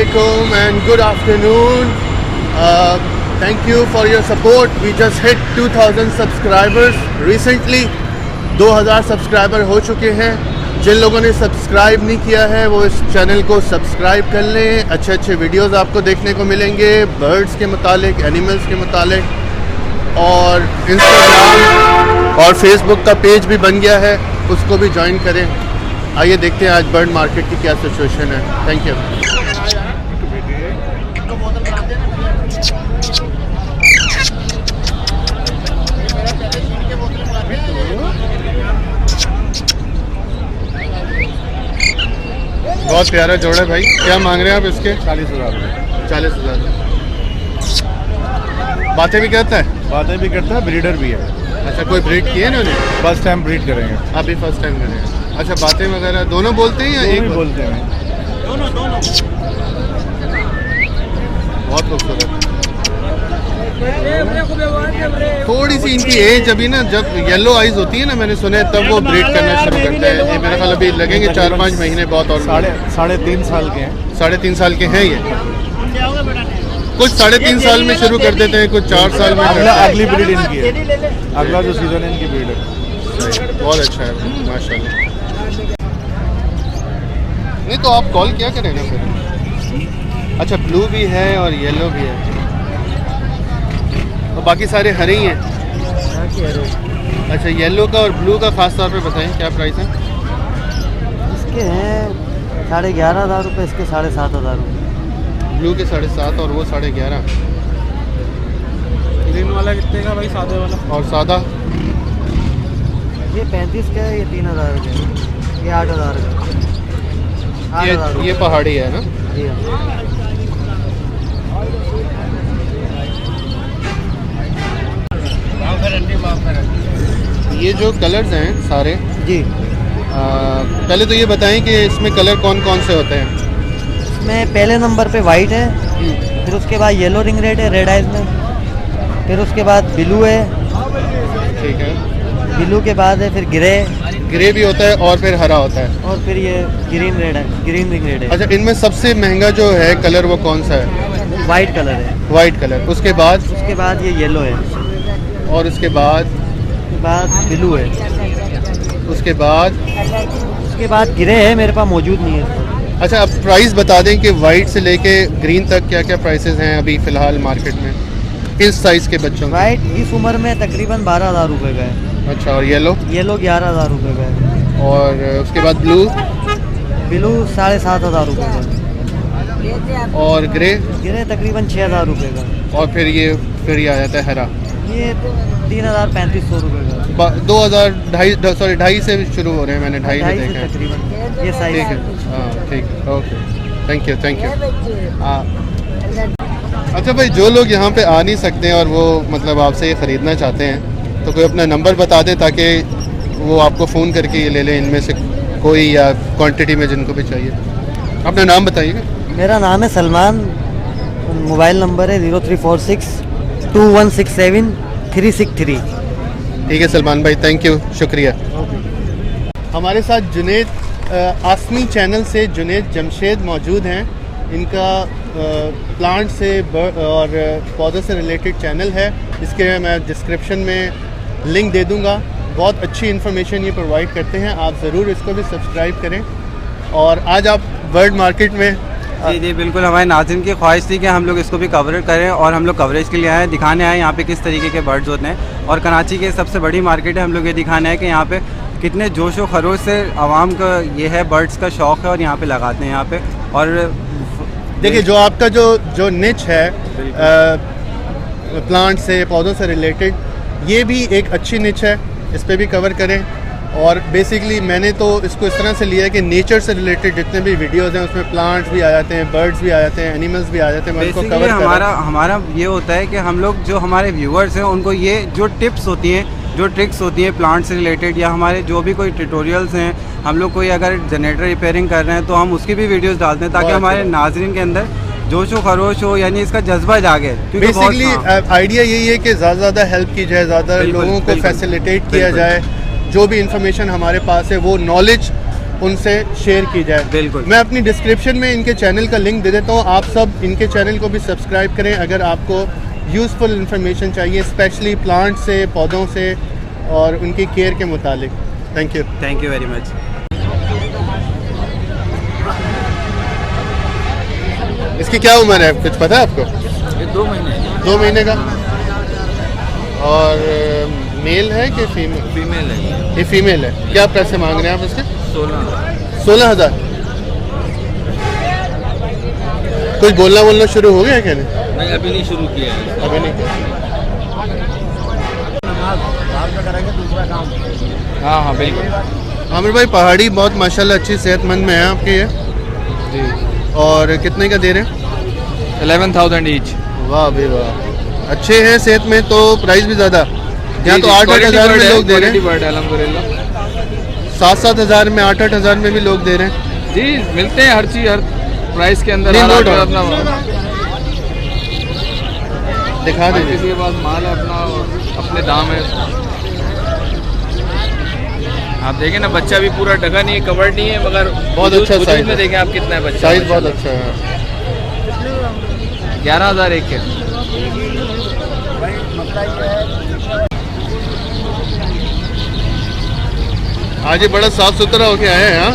Assalamualaikum and good afternoon. Thank you for your support. We just hit 2000 subscribers recently. 2000 subscriber हो चुके हैं. जिन लोगों ने सब्सक्राइब नहीं किया है वो इस चैनल को सब्सक्राइब कर लें. अच्छे अच्छे वीडियोस आपको देखने को मिलेंगे बर्ड्स के मुतालिक, एनिमल्स के मुतालिक. और इंस्टाग्राम और फेसबुक का पेज भी बन गया है, उसको भी ज्वाइन करें. आइए देखते हैं आज बर्ड मार्केट की क्या सिचुएशन है. Thank you. बहुत प्यारा जोड़ा है भाई. क्या मांग रहे हैं आप इसके? 40,000 रुपये. 40,000. बातें भी करता है? बातें भी करता है, ब्रीडर भी है. अच्छा, कोई ब्रीड की है इन्होंने? फर्स्ट टाइम ब्रीड करेंगे. आप भी फर्स्ट टाइम करेंगे. अच्छा, बातें वगैरह दोनों बोलते हैं या एक बोलते हैं? दोनों. बहुत खूबसूरत. थोड़ी सी इनकी एज अभी ना, जब येलो आइज होती है ना, मैंने सुना है तब वो ब्रीड करना शुरू करते हैं. ये मेरे ख्याल अभी लगेंगे 4-5 महीने बहुत. और 3.5 साल के हैं. 3.5 साल के हैं ये. कुछ 3.5 साल में शुरू कर देते हैं, कुछ 4 साल में. अगली ब्रीड इनकी है. अगला जो सीजन है इनकी ब्रीड है. बहुत अच्छा है माशाल्लाह. नहीं तो आप कॉल क्या करें ना फिर. अच्छा, ब्लू भी है और येलो भी है और बाकी सारे हरे ही हैं. अच्छा, येलो का और ब्लू का खास तौर पे बताएं क्या प्राइस है? इसके हैं 11,500 रुपये, इसके 7,500 रुपये. ब्लू के 7.5 और वो 11.5. ग्रीन वाला कितने का भाई? सादे वाला. और सादा ये 35 का है, ये 3,000 का है, ये 8,000 का. ये पहाड़ी है ना? जी हाँ. ये जो कलर्स हैं सारे जी, पहले तो ये बताएं कि इसमें कलर कौन कौन से होते हैं? इसमें पहले नंबर पे वाइट है, फिर उसके बाद येलो रिंग रेड है रेड आइज में, फिर उसके बाद ब्लू है. ठीक है. ब्लू के बाद है फिर ग्रे भी होता है और फिर हरा होता है और फिर ये ग्रीन रेड है, ग्रीन रिंग रेड है. अच्छा, इनमें सबसे महंगा जो है कलर वो कौन सा है? वाइट कलर है. White colour. उसके बाद ये येलो है. और उसके बाद ब्लू है. उसके बाद ग्रे है, मेरे पास मौजूद नहीं है. अच्छा, अब प्राइस बता दें कि वाइट से लेके ग्रीन तक क्या क्या प्राइसेस हैं अभी फ़िलहाल मार्केट में, किस साइज़ के बच्चों के? वाइट इस उम्र में तकरीबन 12,000 रुपये का है. अच्छा, और येलो? 11,000 रुपये का है. और उसके बाद ब्लू? 7,500 रुपये का. और ग्रे तकरीबन 6,000 रुपये का. और फिर ये आ जाता है हरा. ये 3,000-3,500 रुपये का. 2,500 से शुरू हो रहे हैं. मैंने 2,500 2,500 देखे हैं. तकरीबन ये साइज ठीक है. हाँ, ठीक है. Okay, thank you. हाँ. अच्छा भाई, जो लोग यहाँ पे आ नहीं सकते हैं और वो मतलब आपसे ये ख़रीदना चाहते हैं, तो कोई अपना नंबर बता दें ताकि वो आपको फ़ोन करके ये ले लें इनमें से कोई, या क्वांटिटी में जिनको भी चाहिए. अपना नाम बताइएगा. मेरा नाम है सलमान. मोबाइल नंबर है 0346 2167 363. ठीक है सलमान भाई, थैंक यू, शुक्रिया. हमारे साथ जुनेद आसमी चैनल से जुनेद जमशेद मौजूद हैं. इनका प्लांट से और पौधों से रिलेटेड चैनल है, इसके मैं डिस्क्रिप्शन में लिंक दे दूंगा. बहुत अच्छी इन्फॉर्मेशन ये प्रोवाइड करते हैं, आप ज़रूर इसको भी सब्सक्राइब करें. और आज आप बर्ड मार्केट में? जी बिल्कुल, हमारे नाज़रीन की ख्वाहिश थी कि हम लोग इसको भी कवर करें और हम लोग कवरेज के लिए आए, दिखाने आए यहाँ पे किस तरीके के बर्ड्स होते हैं. और कराची की सबसे बड़ी मार्केट है, हम लोग ये दिखाने आए कि यहाँ पे कितने जोश व खरोश से आवाम का ये है, बर्ड्स का शौक़ है और यहाँ पे लगाते हैं यहाँ पे. और देखिए, जो आपका जो निच है प्लांट से, पौधों से रिलेटेड, ये भी एक अच्छी निच है, इस पर भी कवर करें. और बेसिकली मैंने तो इसको इस तरह से लिया है कि नेचर से रिलेटेड जितने भी वीडियोस हैं उसमें प्लांट्स भी आ जाते हैं, बर्ड्स भी आ जाते हैं, एनिमल्स भी आ जाते हैं. मैं उसको कवर हमारा ये होता है कि हम लोग जो हमारे व्यूअर्स हैं उनको ये जो टिप्स होती हैं, जो ट्रिक्स होती हैं प्लांट से रिलेटेड, या हमारे जो भी कोई ट्यूटोरियल्स हैं, हम लोग कोई अगर जनरेटर रिपेयरिंग कर रहे हैं तो हम उसकी भी वीडियोस डालते हैं ताकि हमारे नाजरीन के अंदर जोश व खरोश हो, यानी इसका जज्बा जागे. बेसिकली आइडिया यही है कि ज़्यादा हेल्प की जाए, ज़्यादा लोगों को फैसिलिटेट किया जाए. जो भी इंफॉर्मेशन हमारे पास है वो नॉलेज उनसे शेयर की जाए। बिल्कुल। मैं अपनी डिस्क्रिप्शन में इनके चैनल का लिंक दे देता हूँ, आप सब इनके चैनल को भी सब्सक्राइब करें अगर आपको यूज़फुल इन्फॉर्मेशन चाहिए, स्पेशली प्लांट से, पौधों से और उनकी केयर के मुतालिक। Thank you very much. इसकी क्या उम्र है, कुछ पता है आपको? ये 2 महीने 2 महीने का। और मेल है कि फीमेल? फीमेल है। ये फीमेल है। क्या पैसे मांग रहे हैं आप इसके? 16,000। कुछ बोलना शुरू हो गया क्या? नहीं नहीं, अभी नहीं शुरू किया है। अभी नहीं किया। हाँ हाँ बिल्कुल। आमिर भाई, पहाड़ी बहुत माशाल्लाह अच्छी सेहतमंद में है आपके ये, जी। और कितने का दे रहे हैं? 11,000 ईच। वाह भाई वाह, अच्छे हैं सेहत में तो प्राइस भी ज़्यादा। यहाँ तो 8-8 हज़ार में लोग दे रहे हैं, अल्हम्दुलिल्लाह। 7-7 हज़ार में, 8-8 हज़ार में भी लोग दे रहे हैं। जी, मिलते हैं हर चीज़ हर प्राइस के अंदर। नहीं, नोट अपना दिखा हर दीजिए। किसी के पास माल है अपना और अपने दाम है। आप देखें ना, बच्चा भी पूरा ढका नहीं है, कवर्ड नहीं है, मगर बहुत अच्छा वजूद साइज में है। देखें आप कितना है बच्चा। साइज बहुत अच्छा है। 11,000 एक है। आज ये बड़ा साफ सुथरा होके आए हैं। हाँ,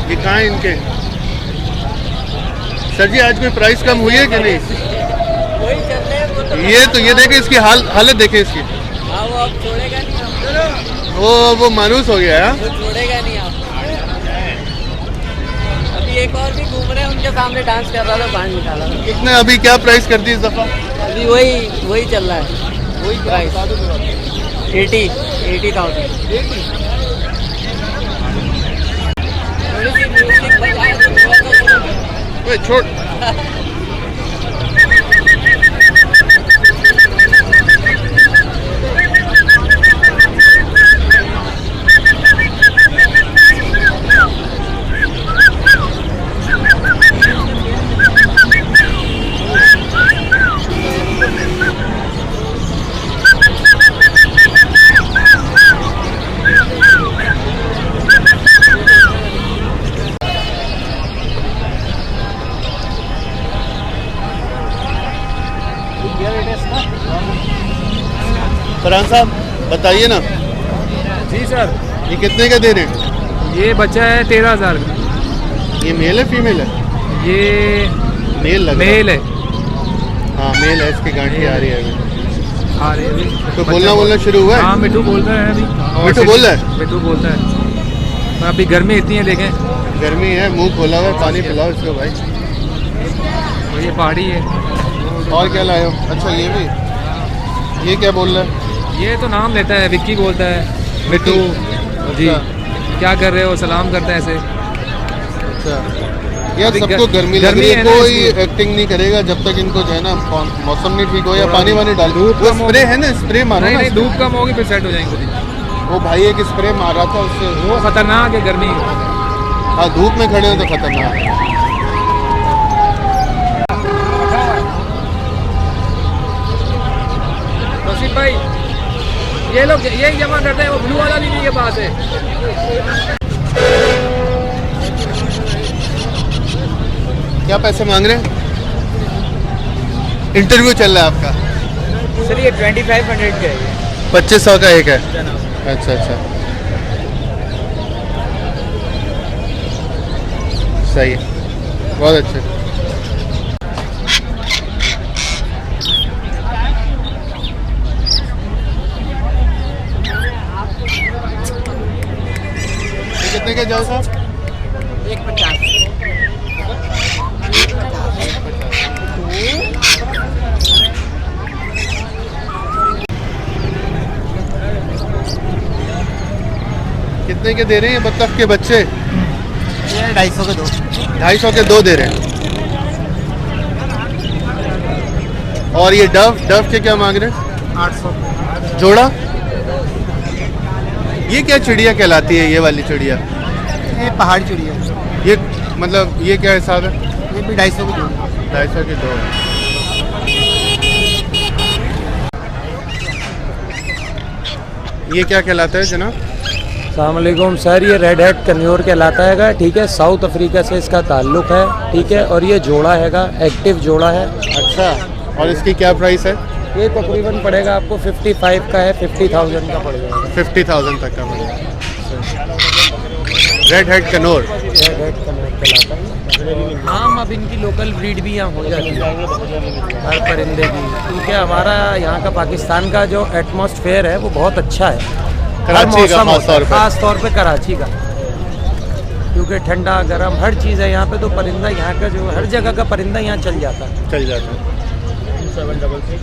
ये कहाँ है इनके? सर जी, आज कोई प्राइस कम हुई है कि नहीं? वही चल रहे हैं वो तो। ये देखे इसकी हालत देखे इसकी। हाँ, वो अब छोड़ेगा नहीं, वो मायूस हो गया है। वो छोड़ेगा नहीं आप। अभी एक और भी घूम रहे हैं, उनके सामने डांस कर रहा था, बाहर निकाला था। कितने अभी क्या प्राइस कर दी इस दफा? अभी वही चल रहा है, वही प्राइस 80,000। थोड़ी सी म्यूजिक बजाए तो थोड़ा सा ओए छोड़। फरहान साहब बताइए ना, जी सर, ये कितने का दे रहे हैं? ये बच्चा है 13,000 का। ये मेल है फीमेल है? ये मेल लग रहा मेल है। हाँ मेल है, इसकी गांठी आ रही है अभी। आ रही है अभी। तो बोलना शुरू हुआ है? हाँ, मिठू बोल रहा है अभी। मिठू बोल रहा है? मिठू बोलता है। पर अभी गर्मी इतनी है, देखें। गर्मी है, मुंह खोला हुआ है, पानी पिलाओ इसको भाई। और ये पहाड़ी है। और क्या लाए हो? अच्छा ये भी, ये क्या बोल रहा है? ये तो नाम लेता है, विक्की बोलता है। मिठू जी, क्या कर रहे हो, सलाम करता है ऐसे। अच्छा यार, अभी सबको गर्मी लग रही है, ना कोई इसलिए। एक्टिंग नहीं करेगा जब तक इनको जो है ना मौसम नहीं ठीक हो या थोड़ा पानी वानी डाल। धूप वो कम स्प्रे होगी। है ना, स्प्रे मारो नहीं ना। नहीं, धूप कम होगी फिर सेट हो जाएंगे खुद ही। वो भाई एक स्प्रे मार रहा था उससे। वो खतरनाक है गर्मी। हाँ, धूप में खड़े हो तो खतरनाक है। तौसीफ भाई, ये लोग यही जमा करते हैं, वो ब्लू वाला भी नहीं के पास है। क्या पैसे मांग रहे हैं? इंटरव्यू चल रहा है आपका? सर ये 2500 का है। 2500 का एक है। अच्छा अच्छा, सही है, बहुत अच्छे। ये कितने के जाओ साहब? 150। कितने के दे रहे हैं ये बत्तख के बच्चे? 250 के 2। 250 के 2 दे रहे हैं। और ये डव के क्या मांग रहे हैं? 800। जोड़ा ये क्या चिड़िया कहलाती है, ये वाली चिड़िया? ये पहाड़ी चिड़िया, ये मतलब ये क्या हिसाब है? ये भी 250 की दो। 250 की दो। ये क्या कहलाता है जनाब? अस्सलामुअलैकुम सर, ये रेड हेड कन्योर कहलाता हैगा, ठीक है। साउथ अफ्रीका से इसका ताल्लुक़ है, ठीक है। और ये जोड़ा हैगा, एक्टिव जोड़ा है। अच्छा, और इसकी क्या प्राइस है? ये तकरीबन पड़ेगा आपको 55 का है, 50,000 का पड़ेगा। 50,000 तक का पड़ेगा। Red head Knorr, red head conure कहलाता है। आम अब इनकी लोकल ब्रीड भी यहाँ हो जाती है हर परिंदे की, ठीक है। हमारा यहाँ का पाकिस्तान का जो एटमॉस्फेयर है वो बहुत अच्छा है, कराची का खास तौर पे कराची का, क्योंकि ठंडा गर्म हर चीज़ है यहाँ पे। तो परिंदा यहाँ का जो हर जगह का परिंदा यहाँ चल जाता है। चल जाता है। 766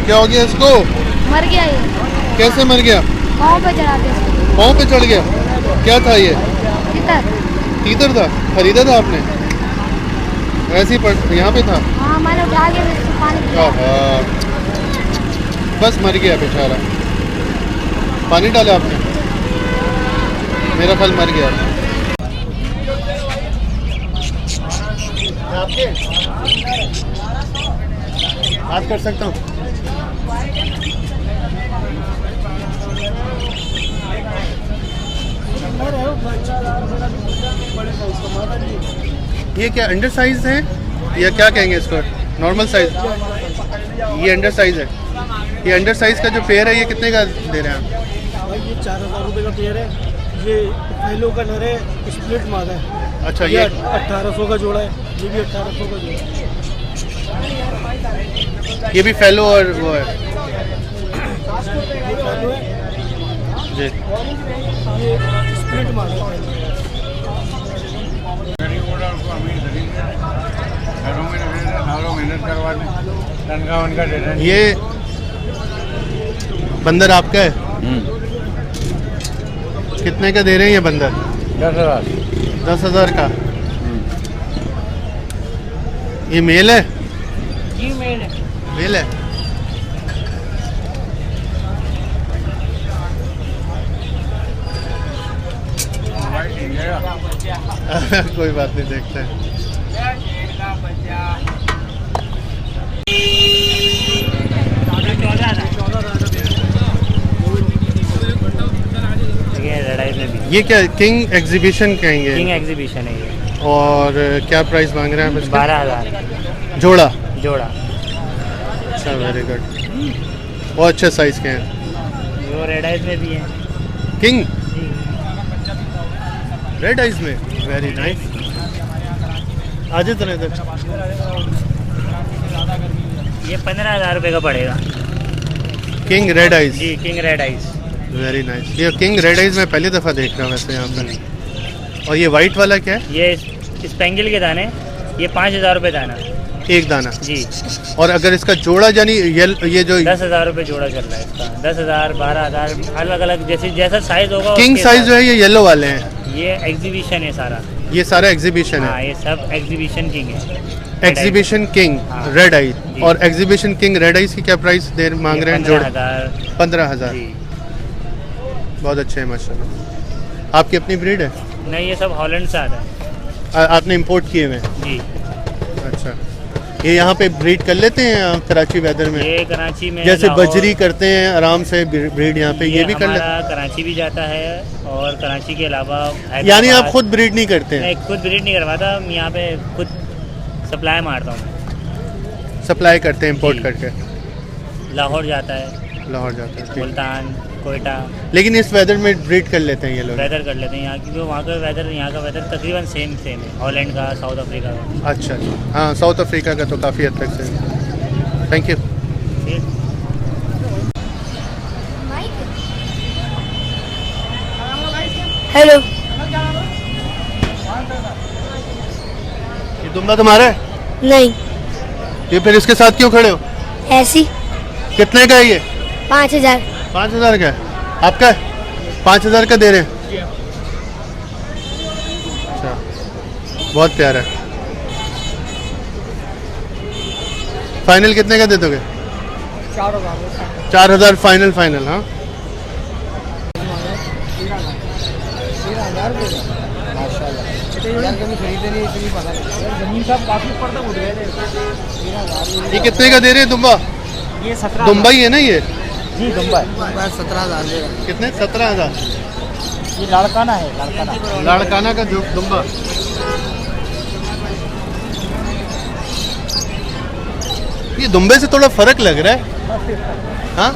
क्या हो गया इसको? मर गया ये। कैसे मर गया? पाँव पे चढ़ाते इसको। पाँव पे चढ़ गया? क्या था ये? तीतर। तीतर था? खरीदा था आपने? ऐसे ही पड़ यहाँ पे था? हाँ, मैंने उठा के इसको पानी पिलाया। आहा, बस मर गया बेचारा। पानी डाला आपने? मेरा ख्याल मर गया। आपके बात कर सकता हूँ? ये क्या अंडर साइज है या क्या कहेंगे इसको? Normal size? ये अंडर साइज है। ये अंडर साइज का जो पेयर है ये कितने का दे रहे हैं आप? भाई ये 4,000 रुपये का पेयर है। ये पहलो का नर है, स्प्लिट मादा है। अच्छा, ये ये 1800 का जोड़ा है, ये भी 1800 का जोड़ा है। ये भी फेलो और वो है ये पहलो है, जी। ये स्प्लिट मादा है। ये बंदर आपका है? कितने का दे रहे हैं ये बंदर? 10,000। 10,000 का। ये मेल है? जी मेल है। मेल है। कोई बात नहीं, देखते हैं। ये क्या किंग एग्जीबिशन कहेंगे? किंग एग्जीबिशन है ये। और क्या प्राइस मांग रहे हैं आप इसका? 12,000 जोड़ा? जोड़ा। अच्छा, वेरी गुड। बहुत अच्छे साइज के हैं। वो रेड आइज में भी है। किंग रेड आइज में, वेरी नाइस। आज इतने तक ये 15,000 रुपये का पड़ेगा। King red eyes? जी, king red eyes. Very nice. ये किंग रेड आइज मैं पहली दफ़ा देख रहा हूँ वैसे यहाँ पर। और ये वाइट वाला क्या है? ये स्पेंगल के दाने, ये 5,000 रुपये दाना। एक दाना? जी। और अगर इसका जोड़ा यानी ये जो 10,000 रुपये जोड़ा चल रहा है इसका। 10,000, 12,000, अलग अलग जैसा साइज होगा। किंग साइज जो है ये येलो वाले हैं? ये एग्जीबिशन है सारा। ये सारा एग्जीबिशन हाँ, है? ये सब एग्जीबिशन किंग है। एग्जीबिशन किंग हाँ। Red eyes. और एग्जीबिशन किंग रेड आइज की क्या प्राइस मांग रहे हैं जोड़े? 15,000। 15,000। जी। बहुत अच्छे हैं माशाल्लाह। आपकी अपनी ब्रीड है? नहीं, ये सब हॉलैंड से आता है। आपने इंपोर्ट किए हुए हैं? जी। अच्छा, ये यहाँ पे ब्रीड कर लेते हैं कराची वेदर में? ये कराची में जैसे लाहौर- बजरी करते हैं आराम से ब्रीड यहाँ पे, ये भी कर लेते हमारा कराची भी जाता है और कराची के अलावा हैं? यानी आप खुद ब्रीड नहीं करते हैं? मैं खुद ब्रीड नहीं करवाता, हम यहाँ पे खुद सप्लाई मारता हूँ। सप्लाई करते हैं इंपोर्ट जी। करके? लाहौर जाता है, लाहौर जाते हैं, ठीक। मुल्तान, कोयटा। लेकिन इस वेदर में ब्रीड कर लेते हैं ये लोग? वेदर कर लेते हैं यहाँ, क्योंकि वहाँ का वेदर यहाँ का वेदर तकरीबन सेम है, हॉलैंड का, साउथ अफ्रीका का। अच्छा, हाँ, साउथ अफ्रीका का तो काफ़ी हद तक से। Thank you. ठीक। हेलो। ये दुम्बा तुम्हारा है? नहीं, ये फिर इसके साथ क्यों खड़े हो? ऐसी। कितने का है ये? 5,000। 5,000 का है? आपका है? 5,000 का दे रहे हैं? अच्छा, बहुत प्यारा है। फाइनल कितने का दे दोगे? 4,000 फाइनल फाइनल। हाँ ये कितने का दे रहे हैं दुम्बा? ये 17 दुम्बा ही है ना ये? जी दुम्बा 17,000 कितने? 17,000। ये लड़काना है, लड़काना। लाड़काना का दुम्बा। ये दुम्बे से थोड़ा फर्क लग रहा है। हाँ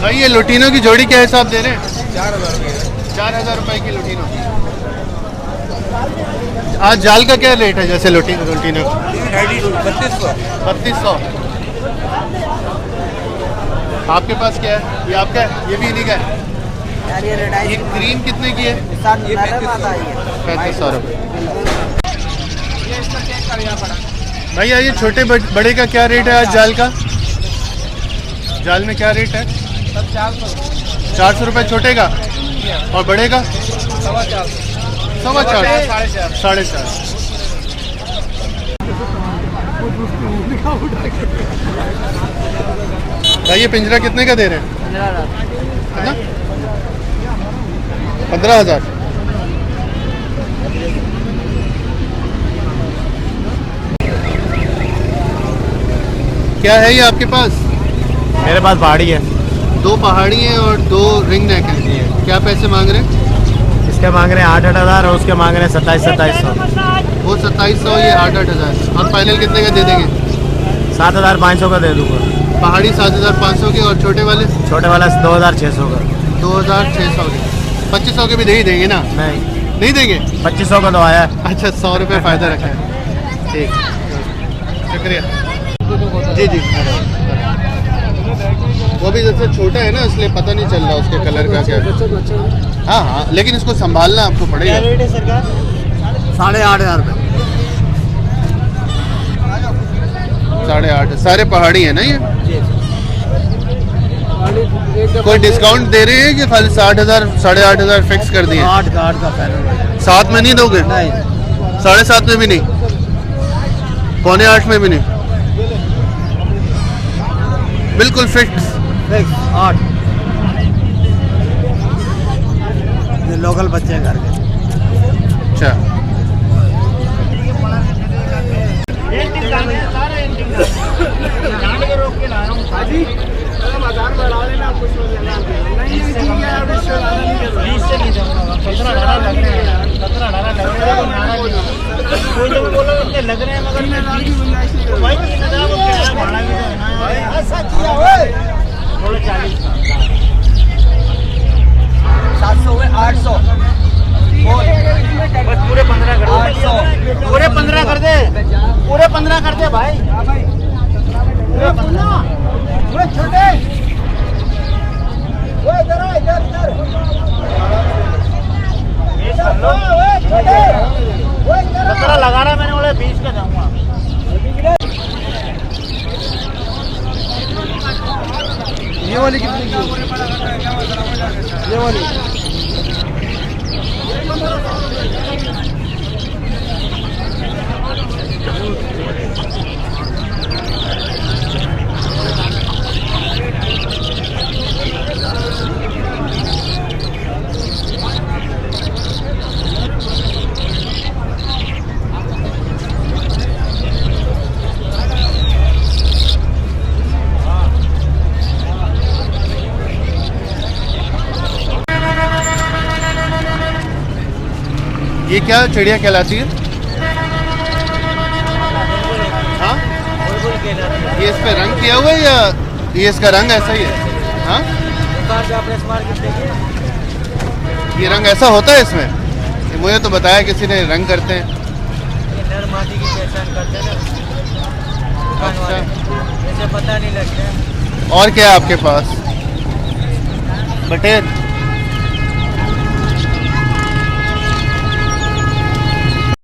भाई ये लुटीनो की जोड़ी क्या हिसाब दे रहे हैं? 4,000 रुपए की लुटीनो। आज जाल का क्या रेट है जैसे लुटीनो? 3200। आपके पास क्या है? ये आपका है? ये भी इन्हीं का है? ये ग्रीन कितने की है? 3500 रुपये। भैया ये छोटे बड़े का क्या रेट है आज जाल का? जाल में क्या रेट है? 400 रुपये छोटे का, और बड़े का 4.25 4.5। भाई ये पिंजरा कितने का दे रहे हैं? 15,000। क्या है ये आपके पास? मेरे पास पहाड़ी है। 2 पहाड़ी हैं और 2 रिंग नेक हैं। क्या पैसे मांग रहे हैं? इसके मांग रहे हैं 8,000 और उसके मांग रहे हैं 27,000। वो 2700, ये 8,000। और फाइनल कितने का दे देंगे? 7,500 का दे दूंगा। पहाड़ी 7,500 की, और छोटे वाले? छोटे वाला 2,600 का। 2,600 के। 2500 के भी दे ही देंगे ना? नहीं देंगे? 2500 का तो आया है। अच्छा 100 रुपये फ़ायदा रखा है। ठीक, शुक्रिया जी जी। वो भी जैसे छोटा है ना इसलिए पता नहीं चल रहा उसके कलर का क्या। हाँ हाँ, लेकिन इसको संभालना आपको पड़ेगा। 8,500 रुपये। 8.5। सारे पहाड़ी है ना ये? कोई डिस्काउंट दे रहे हैं कि खाली 60,000 8,500 फिक्स कर दिए? 8 का फाइनल। 7 में नहीं दोगे? नहीं। 7.5 में भी नहीं? 7.25 में भी नहीं? बिल्कुल फिक्स 8। ये लोकल बच्चे हैं घर के। अच्छा लग रहे हैं मगर 700 हुए 800 बस पूरे 15 कर दे। 800 पूरे 15 कर दे। पूरे 15 कर दे भाई। पूरे 15 छोटे वो इधर इधर छोटे वो इधर लगा रहा मैंने बोले 20 का जाऊंगा। ये वाली कितनी की? ये वाली ये क्या चिड़िया कहलाती है? हाँ ये इस पे रंग किया हुआ है या ये इसका रंग ऐसा ही है? हाँ ये रंग ऐसा होता है इसमें? मुझे तो बताया किसी ने रंग करते हैं। नरमादी की पहचान करते हैं ना। अच्छा ऐसे पता नहीं लगता। और क्या है आपके पास? बटेर